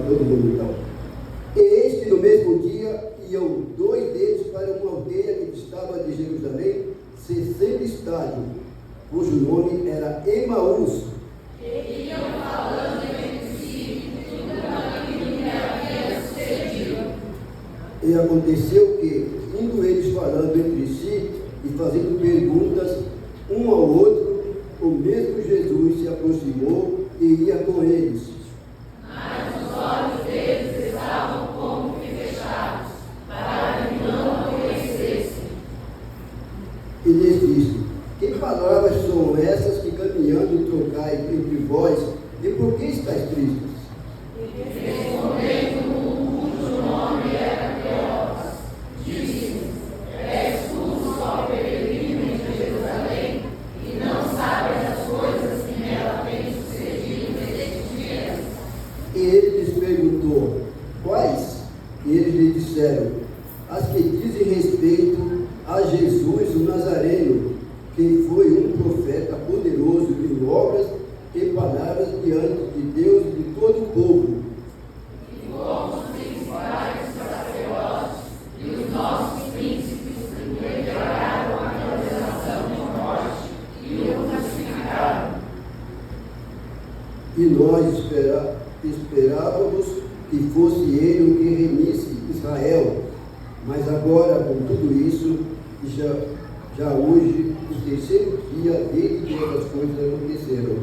todo mundo então. Eis que no mesmo dia iam 2 deles para uma aldeia que estava de Jerusalém, 60 estádios, cujo nome era Emaús. E iam falando entre si tudo o caminho que havia sucedido. E aconteceu que, indo eles falando entre si e fazendo perguntas um ao outro, o mesmo Jesus se aproximou e ia com eles. Mas os olhos deles estavam como que fechados, para que não o conhecessem. E lhes disse: que palavras são essas que caminhando trocais entre vós, e por que estáis tristes? Respondendo um cujo nome era Cleópas, disse: és tu só peregrino em Jerusalém, e não sabes as coisas que nela têm sucedido nestes dias? E ele lhes perguntou: quais? E eles lhe disseram: as que dizem respeito a Jesus o Nazareno, que foi um profeta poderoso em obras e palavras diante de Deus e de todo o povo. E como os principais sacerdotes e os nossos príncipes o entregaram à condenação de morte e o crucificaram. E nós esperávamos que fosse ele o que remisse Israel. Mas agora, com tudo isso, já hoje, o terceiro dia desde que essas coisas aconteceram.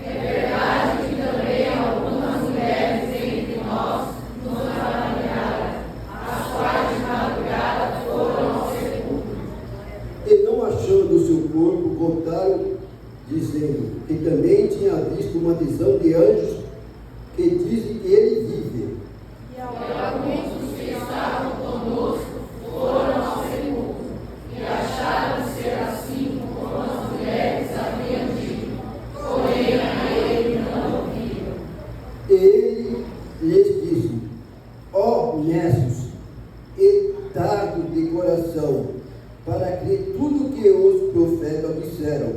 É verdade que também algumas mulheres entre nós nos trabalharam, as quais de madrugada foram ao sepulcro. E não achando o seu corpo, voltaram, dizendo que também tinha visto uma visão de anjos que dizem que ele vive. E alguns dos que estavam conosco foram ao sepulcro e acharam ser assim como as mulheres haviam dito, porém a ele não ouviram. Ele lhes disse: ó necios e tardos de coração, para crer tudo que os profetas disseram.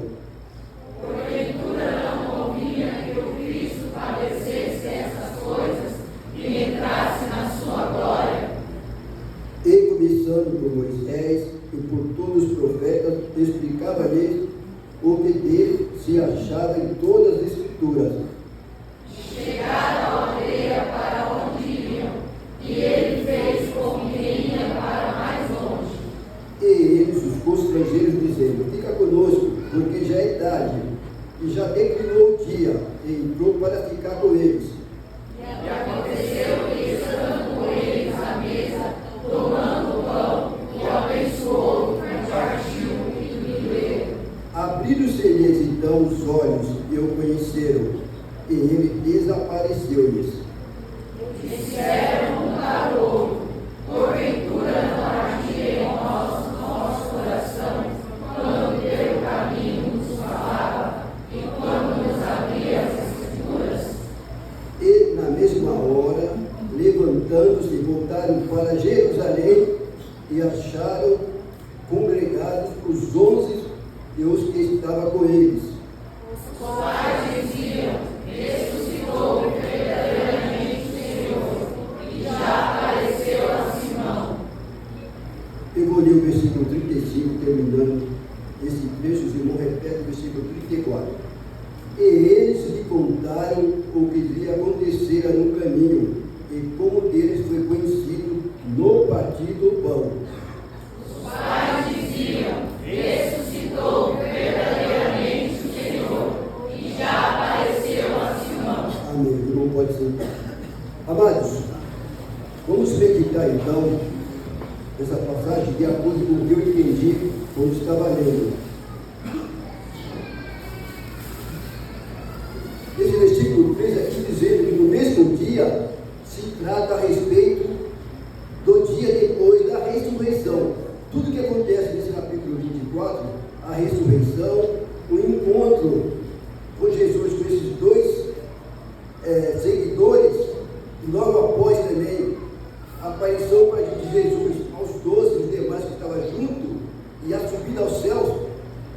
Porventura não convinha que o Cristo padecesse essas coisas e entrasse na sua glória. E começando por Moisés e por todos os profetas, explicava-lhes o que dele se achava em todas as Escrituras. Chegaram à aldeia para onde iam, e ele fez como quem ia para mais longe. E eles, os constrangeiros, dizendo: fica conosco, porque já é tarde, e já declinou o dia, e entrou para ficar com eles. E aconteceu que, estando com eles à mesa, tomando o pão, o abençoou, e partiu e lhe Abriram-se-lhes então os olhos e o conheceram, e ele desapareceu-lhes. disseram um para o outro, porventura não ardia em nosso coração, quando pelo caminho nos falava, e quando nos abria as Escrituras. E na mesma hora, levantando-se, voltaram para Jerusalém e acharam congregados os 11 e os que estavam com eles. Os quais diziam: ressuscitou verdadeiramente o Senhor, e já apareceu a Simão. Eu vou ler o versículo 35, terminando esse trecho, os irmãos repetem o versículo 34. E eles lhe contaram o que lhe acontecera no caminho, e como deles foi conhecido no partir do pão. Os pais diziam: ressuscitou verdadeiramente o Senhor, e já apareceu a Simão. Amém. O irmão pode sentar. Amados, vamos meditar então essa passagem de acordo com o que eu entendi quando estava lendo. Esse versículo 3 aqui dizendo que no mesmo dia se trata a respeito do dia depois da ressurreição. Tudo que acontece nesse capítulo 24, a ressurreição, o encontro com Jesus, com esses dois seguidores, e logo após também a aparição de Jesus aos 12 e os demais que estavam junto, e a subida aos céus,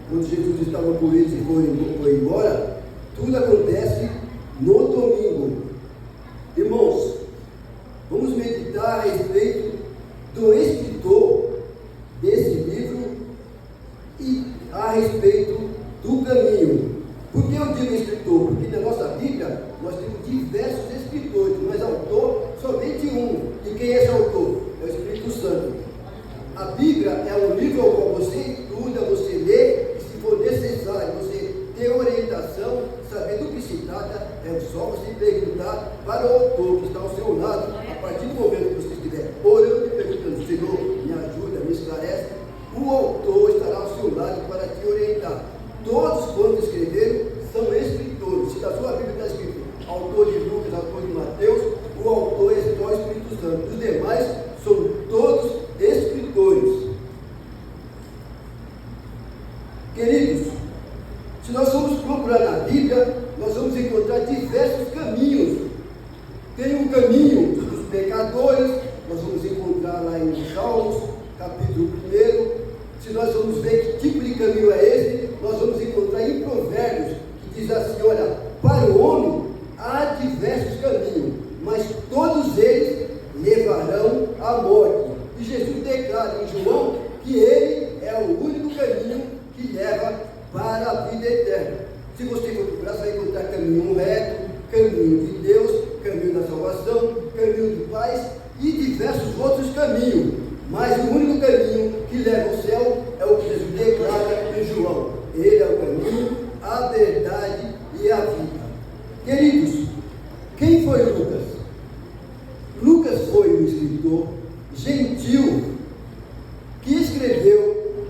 quando Jesus estava com eles e foi embora, tudo acontece no domingo. Irmãos, Vamos meditar a respeito do escritor desse livro e a respeito do caminho. Por que eu digo escritor? Porque na nossa Bíblia nós temos diversos escritores, mas autor somente um. E quem é esse autor? É o Espírito Santo. A Bíblia é um livro ao qual você estuda, você lê, e se for necessário, você ter orientação, saber do que se trata, é só você perguntar para o autor que está ao seu lado. A partir do momento que você estiver orando e perguntando, Senhor, me ajuda, me esclarece, o autor estará ao seu lado para te orientar. Todos quantos escreveram são escritores. Se na sua Bíblia está escrito autor de Lucas, autor de Mateus, o autor é só o Espírito Santo. Os demais são todos escritores. Queridos, se nós formos procurar na Bíblia, nós vamos encontrar diversos caminhos. Tem um caminho dos pecadores, nós vamos encontrar lá em Salmos, capítulo 1. Se nós vamos ver que tipo de caminho é esse, nós vamos encontrar em Provérbios, que diz assim, olha, para o homem há diversos caminhos, mas todos eles levarão à morte. E Jesus declara em João que ele é o único caminho que leva para a vida eterna. Se você for procurar, você vai encontrar caminho reto, caminho de Deus, caminho da salvação, caminho de paz e diversos outros caminhos. Mas o único caminho que leva ao céu é o que Jesus declara em João. Ele é o caminho, a verdade e a vida. Queridos, quem foi Lucas? Lucas foi um escritor gentil que escreveu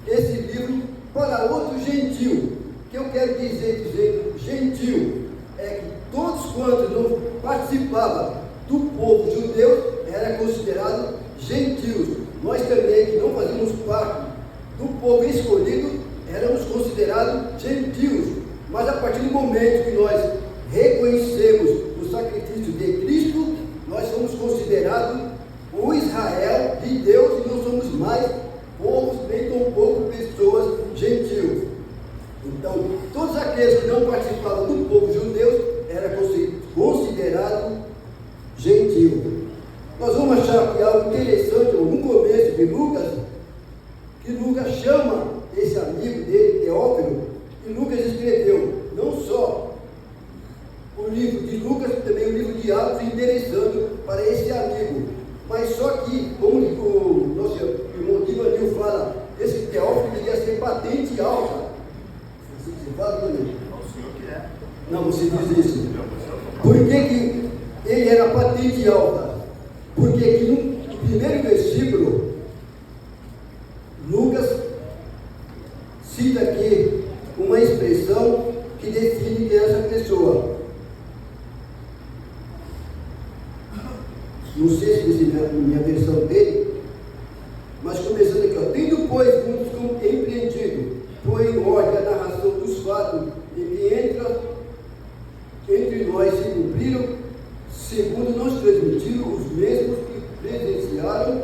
esse livro para outro gentil. Que eu quero dizer gentil é que todos quantos não participavam do povo judeu eram considerados gentios. Nós também, que não fazíamos parte do povo escolhido, éramos considerados gentios. Mas a partir do momento que nós reconhecemos o sacrifício de Cristo, nós somos considerados o Israel de Deus e não somos mais povos, nem tampouco pessoas gentios. Então, todos aqueles que não participavam do povo judeu eram considerados gentios. Nós vamos achar que algo interessante no começo de Lucas, que Lucas chama esse amigo dele, Teófilo, e Lucas escreveu não só o livro de Lucas, também o livro de Atos, endereçando para esse amigo. Mas só que, como o nosso irmão Divanil fala, esse Teófilo devia ser patente alta. Assim você fala, Divanil? Não, você diz isso. Por que ele era patente alta? Porque aqui no primeiro versículo, Lucas cita aqui uma expressão que define quem é essa pessoa. Não sei se essa é a minha versão dele, mas começando aqui, ó, tendo pois muitos empreendido, põe em ordem a narração dos fatos em que entre nós se cumpriram, segundo nos transmitiram os mesmos que presenciaram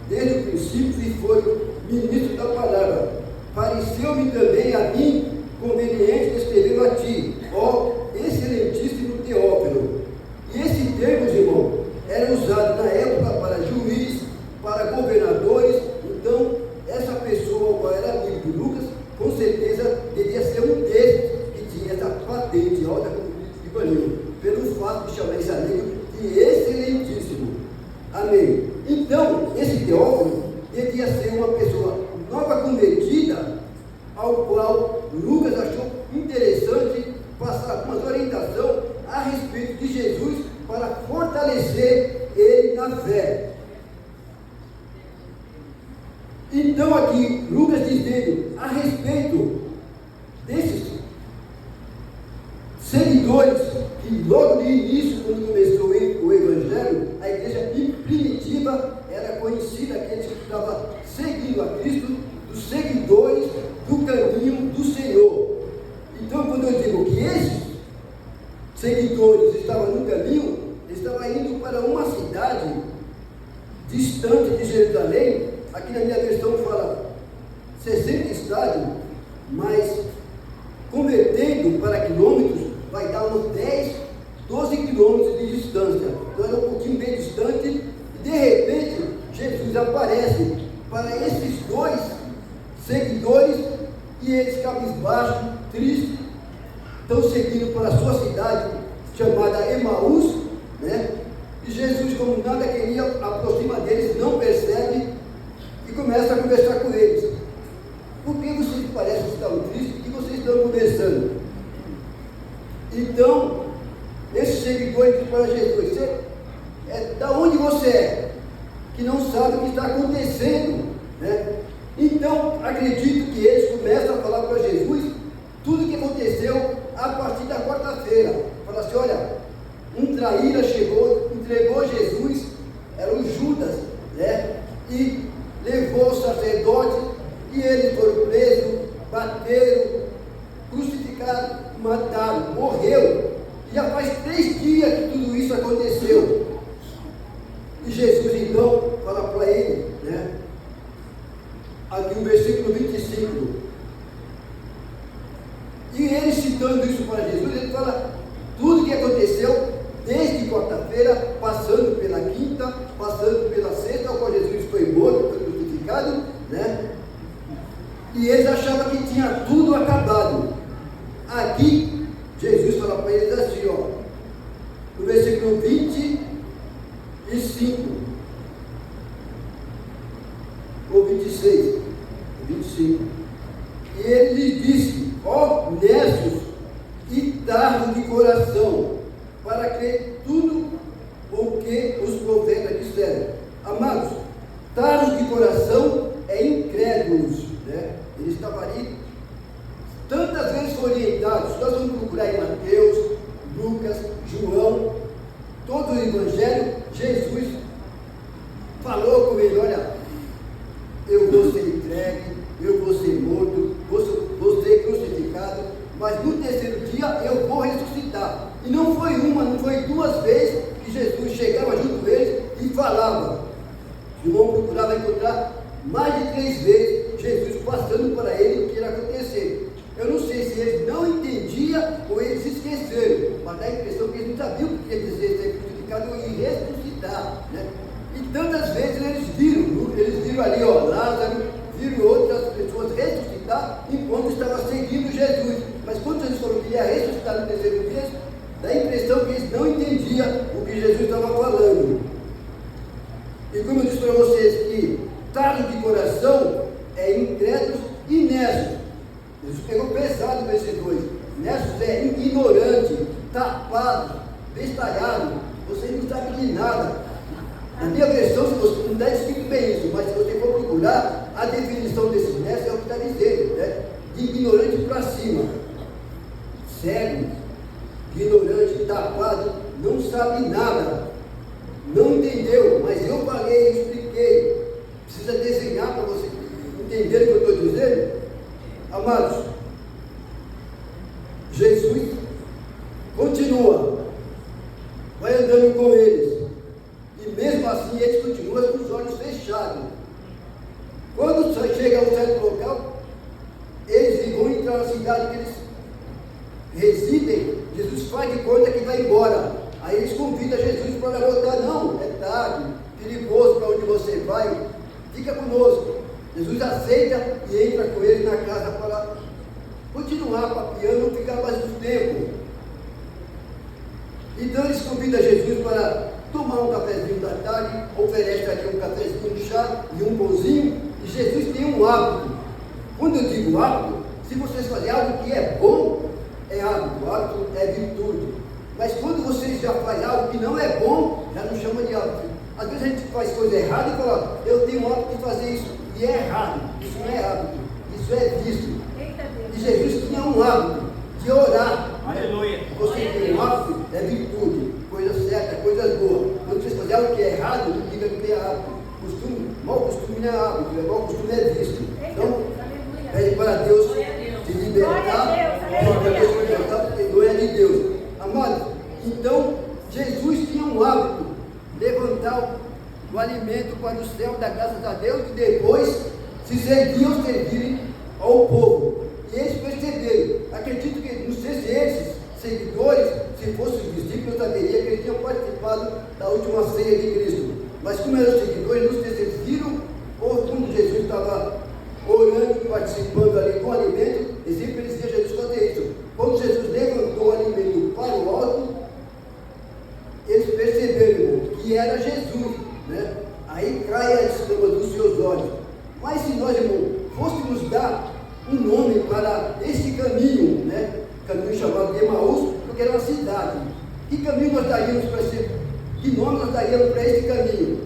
desde o princípio e foram ministros da palavra. Pareceu-me também a mim conveniente escrever a ti, ó excelentíssimo Teófilo. E esse termo, irmão, era usado na época para juiz, para governadores. Então, essa pessoa, qual era amigo de Lucas, com certeza devia ser um desses que tinha essa patente alta como de Ivanil, pelo fato de chamar esse amigo de excelentíssimo. Amém. Então, esse Teófilo devia ser uma pessoa nova convertida, ao qual Lucas achou interessante passar algumas orientações a respeito de Jesus para fortalecer ele na fé. Então aqui, Lucas dizendo a respeito desses seguidores que logo no início, quando começou o Evangelho, a igreja primitiva era conhecida, aqueles que estavam seguindo a Cristo, dos seguidores do caminho do Senhor. Então, quando eu digo que esses seguidores estavam no caminho, eles estavam indo para uma cidade distante de Jerusalém. Aqui na minha versão fala 60 estádios, mas convertendo para quilômetros, vai dar uns 10, 12 quilômetros de distância. Então era um pouquinho bem distante aparece para esses dois seguidores e eles cabisbaixo, tristes, estão seguindo para a sua cidade chamada Emaús, né? E Jesus, como nada queria, aproxima deles, não percebe e começa a conversar com eles. Por que vocês parecem estar tristes? O que vocês estão conversando? Então, esse seguidor diz para Jesus: da onde você é? Que não sabe o que está acontecendo, né? Então, acredito que eles começam a falar para Jesus tudo o que aconteceu a partir da quarta-feira. Fala assim: olha, um traíra chegou, entregou Jesus, era o Judas, né? E levou o sacerdote, e eles foram presos, bateram, crucificaram, mataram, morreu. E já faz 3 dias que tudo isso aconteceu. E Jesus então fala para ele, né? Aqui no versículo 25. E ele citando isso para Jesus, ele fala tudo o que aconteceu desde quarta-feira, passando pela quinta, passando pela sexta, ao qual Jesus foi morto, foi crucificado, né? E eles achavam que tinha tudo acabado. Aqui, Jesus fala para eles assim, ó, no versículo 25, ou 26, 25. E ele lhe disse: ó necios e tardos de coração, para crer tudo o que os profetas disseram. Amados, tardos de coração é incrédulos, né? Eles estavam ali, tantas vezes foram orientados. Nós vamos procurar em Mateus, Lucas, João, todo o Evangelho. Jesus falou com ele: olha, eu vou ser entregue, eu vou ser morto, vou ser crucificado, mas no terceiro dia eu vou ressuscitar. E não foi uma, não foi 2 vezes que Jesus chegava junto com eles e falava. João procurava encontrar mais de 3 vezes Jesus passando para ele o que ia acontecer. Eu não sei se eles não entendiam ou eles esqueceram, mas dá a impressão que eles não sabiam o que quer dizer ser crucificado e ressuscitar, né? E tantas vezes eles viram ali, ó, Lázaro, viram outras pessoas ressuscitar enquanto estavam seguindo Jesus. Mas quando Jesus falou que ia ressuscitar no terceiro dia, dá a impressão que eles não entendiam o que Jesus estava falando. E como eu disse para vocês que tardo de coração é incrédulos e nécios. Jesus pegou pesado com esses dois. Nécios é ignorante, tapado, bestalhado. Você não sabe de nada. Na minha versão, se você não está escrito bem isso, mas se você for procurar, a definição desse nécio é o que está dizendo, né? De ignorante para cima. Cego, ignorante, tapado, não sabe nada. Não entendeu, mas eu falei, expliquei. Precisa desenhar para você entender o que eu estou dizendo. Amados, Jesus continua, vai andando com eles, e mesmo assim eles continuam com os olhos fechados. Quando chega a um certo local, eles vão entrar na cidade que eles residem. Jesus faz de conta que vai embora. Aí eles convidam Jesus para voltar. Não, é tarde, perigoso para onde você vai, fica conosco. Jesus aceita e entra com eles na casa para continuar papiando, não ficar mais um tempo. Então eles convidam Jesus para tomar um cafezinho da tarde, oferece ali um cafezinho, um chá e um pãozinho. E Jesus tem um hábito. Quando eu digo hábito, se vocês fazem algo que é bom, é hábito. Hábito é virtude. Mas quando vocês já fazem algo que não é bom, já não chama de hábito. Às vezes a gente faz coisa errada e fala: eu tenho o hábito de fazer isso. E é errado. Isso não é hábito. Isso é vício. E Jesus tinha um hábito de orar. Aleluia. Você tem um hábito, é virtude. Coisa certa, coisa boa. Quando vocês fazem algo que é errado, não diga que é hábito. Costume, mau costume não é hábito. Mau costume é vício. Então, pede para Deus te libertar. Pede para Deus te libertar, porque glória de Deus. Amados, então, Jesus tinha um hábito, levantar o alimento para o céu, dar graças a Deus, e depois se servirem ao povo. E eles perceberam. Acredito que, não sei se esses seguidores, se fossem os discípulos, eu saberia que eles tinham participado da última ceia de Cristo. Mas como eram seguidores, não sei se eles viram participando ali do alimento, e sempre dizia Jesus fazer isso. Quando Jesus levantou o alimento para o alto, eles perceberam, irmão, que era Jesus, né? Aí cai a escama dos seus olhos. Mas se nós, irmão, fôssemos dar um nome para esse caminho, né? Caminho chamado de Emaús, porque era uma cidade. Que caminho nós daríamos para esse? Que nome nós daríamos para esse caminho?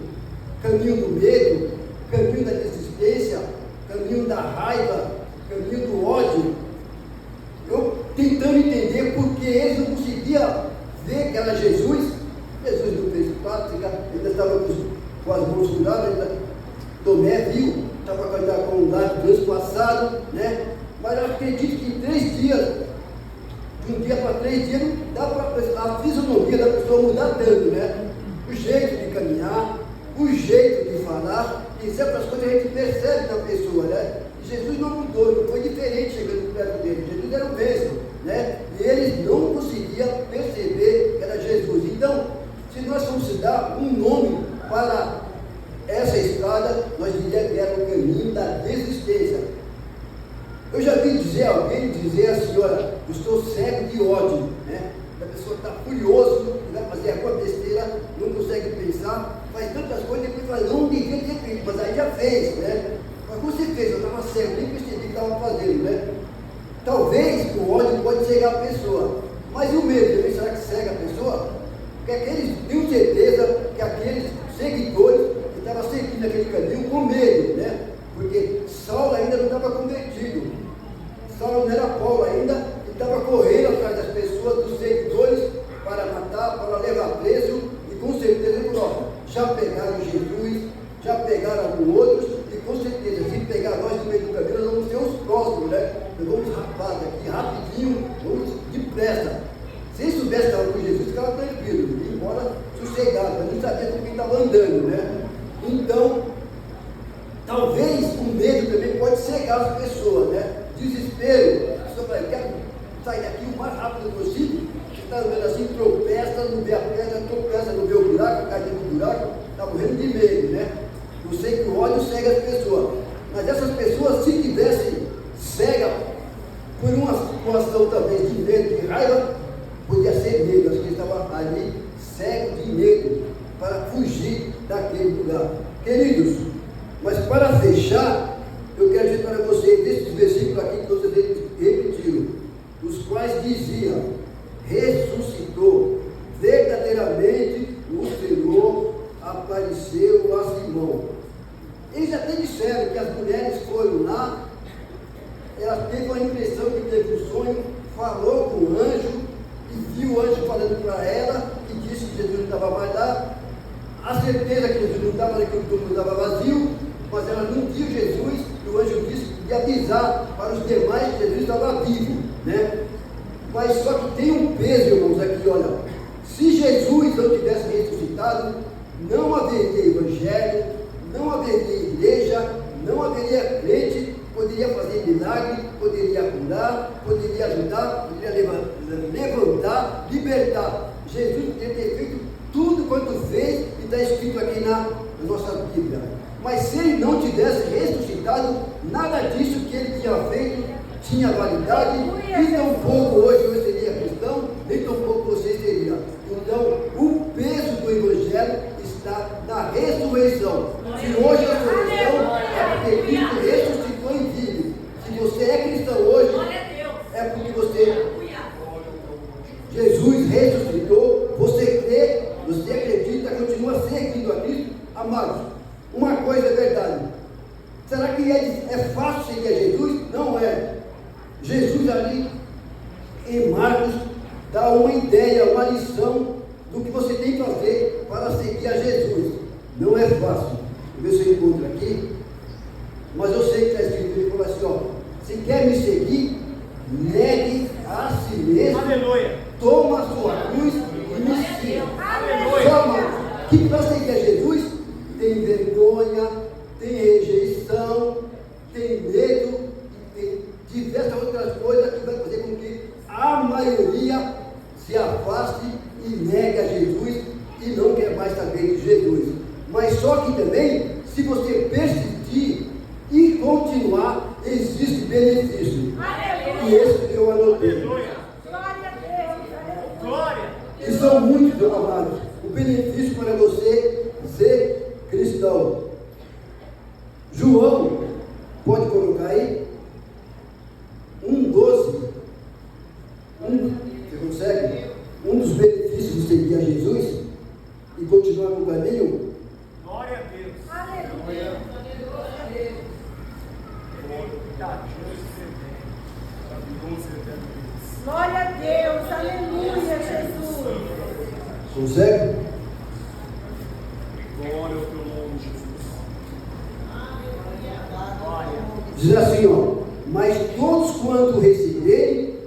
Caminho do medo, caminho da desistência, caminho da raiva, caminho do ódio. Eu tentando entender porque eles não conseguiam ver que era Jesus. Jesus não fez parte, ainda estava com as mãos curadas, ainda Tomé viu, estava com o lado transpassado, né? Mas eu acredito que em 3 dias, de um dia para 3 dias, não dá para a fisionomia da pessoa mudar tanto, né? O jeito de caminhar, o jeito de falar, e certas coisas a gente percebe na pessoa, né? E Jesus não mudou, não foi diferente chegando perto dele. Jesus era o mesmo, né? E eles não conseguiam perceber que era Jesus. Então, se nós formos dar um nome para essa estrada, nós diríamos que era o caminho da desistência. Eu já vi alguém dizer assim, olha, eu estou cego de ódio, né? A pessoa está furioso, vai fazer alguma besteira, não consegue pensar, faz tantas coisas, depois fala, não devia ter feito, mas aí já fez, né? Mas você fez, eu estava cego, nem percebi o que estava fazendo, né? Talvez o ódio pode cegar a pessoa, mas e o medo também, será que cega a pessoa? Porque aqueles, tenho certeza que aqueles seguidores que estavam seguindo aquele caminho com medo, né? Porque Saulo ainda não estava convertido, Saulo não era Paulo ainda, e estava correndo atrás das pessoas, dos seguidores, para matar, para levar preso, e com certeza ele falou, já pegaram Jesus, já pegaram alguns outros, e com certeza, se pegar nós no meio do caminho, nós vamos ser os próximos, né? Nós vamos rapar daqui rapidinho, vamos depressa. Se eles soubessem que estava com Jesus, ficava tranquilo, ia embora sossegado, mas não sabia com quem estava andando, né? Então, talvez o medo também pode cegar as pessoas, né? Desespero, a pessoa fala, quero sair daqui o mais rápido possível. Você está andando assim, tropeça, não vê a pedra, tropeça, não vê o buraco, cai dentro do buraco, está morrendo de medo, né? Eu sei que o ódio cega as pessoas, mas essas pessoas, se tivessem cega por uma situação também de medo, de raiva, podia ser medo, acho que ele estava ali cego de medo para fugir daquele lugar. Queridos, mas para fechar, eu quero dizer para vocês desses versículos aqui que vocês repetiram, os quais diziam, ressuscitou, verdadeiramente o Senhor apareceu a Simão. Eles até disseram que as mulheres foram lá, ela teve uma impressão que teve um sonho, falou com o anjo, e viu o anjo falando para ela, que disse que Jesus não estava mais lá, a certeza que Jesus não estava, que o túmulo estava vazio, mas ela não viu Jesus, e o anjo disse de avisar para os demais que Jesus estava vivo, né? Mas só que tem um peso, irmãos, aqui, olha, se Jesus não tivesse ressuscitado, não haveria evangelho, não haveria igreja, não haveria crente, poderia fazer milagre, poderia curar, poderia ajudar, poderia levantar, libertar. Jesus poderia ter feito tudo quanto fez e está escrito aqui na nossa Bíblia. Mas se ele não tivesse ressuscitado, nada disso que ele tinha feito tinha validade, e tampouco hoje eu seria cristão, nem tampouco você seria. Então, o peso do Evangelho está na ressurreição. Se hoje eu sou cristão, é porque Cristo ressuscitou em vida. Se você é cristão hoje, é porque você... Jesus ressuscitou, você crê, você acredita, continua seguindo a Cristo. Amados, uma coisa é verdade. Será que é fácil seguir a Jesus? Não é. Jesus ali, em Marcos, dá uma ideia, uma lição do que você tem que fazer para seguir a Jesus. Não é fácil. Vou ver se eu encontro aqui. Mas eu sei que está escrito, ele falou assim, ó, se quer me seguir, negue a si mesmo. Aleluia. Toma a sua cruz e me siga. Só, que para seguir a Jesus, tem vergonha, tem rejeição, tem medo, tem diversas outras coisas que vai fazer com que a maioria se afaste e negue a Jesus e não quer mais saber de Jesus. Mas só que também, se você persistir e continuar, existe benefício. E esse eu anotei. Glória a Deus. Glória. E são muitos, amados, o benefício para você ser cristão. João, pode colocar aí? 1,12. Você consegue? Um dos benefícios de seguir a Jesus e continuar no caminho. Glória a Deus. Aleluia. Glória a Deus. Aleluia, Jesus. Consegue? Glória ao teu nome, Jesus. Glória. Diz assim, ó. Mas todos quanto receberem,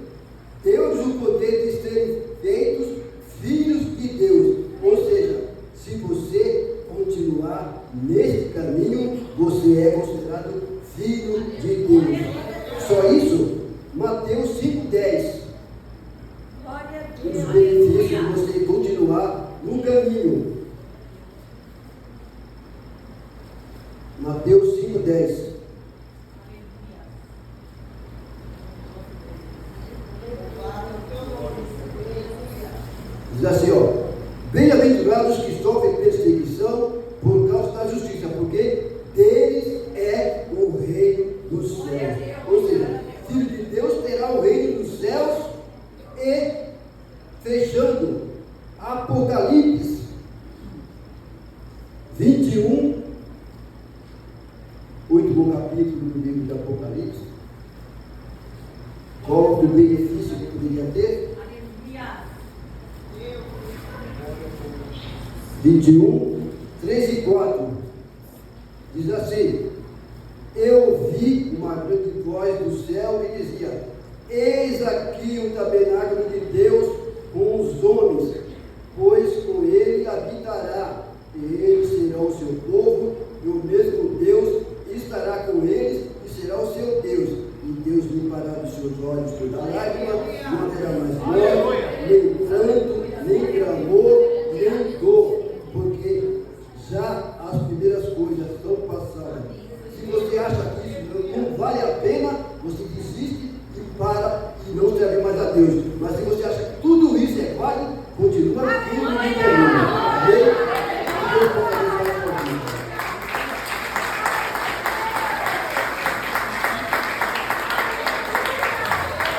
deu-lhes o poder de serem feitos filhos de Deus. Ou seja, se você continuar nesse caminho, você é considerado filho de Deus. Só isso? Mateus 5,10. Glória a Um dos Deus. benefícios de você continuar no caminho. Mateus 5,10. Diz assim, ó. Bem-aventurados que sofrem perseguição por causa da justiça, porque deles é o reino dos céus. Ou seja, filho de Deus terá o reino dos céus. E fechando Apocalipse 21, o último capítulo do livro de Apocalipse. Qual o benefício que poderia ter? 21, 3 e 4. Diz assim: eu vi uma grande voz do céu e dizia: eis aqui o tabernáculo de Deus com os homens, pois com ele habitará, e eles serão o seu povo, e o mesmo Deus estará com eles e será o seu Deus, e Deus limpará dos seus olhos toda lágrima,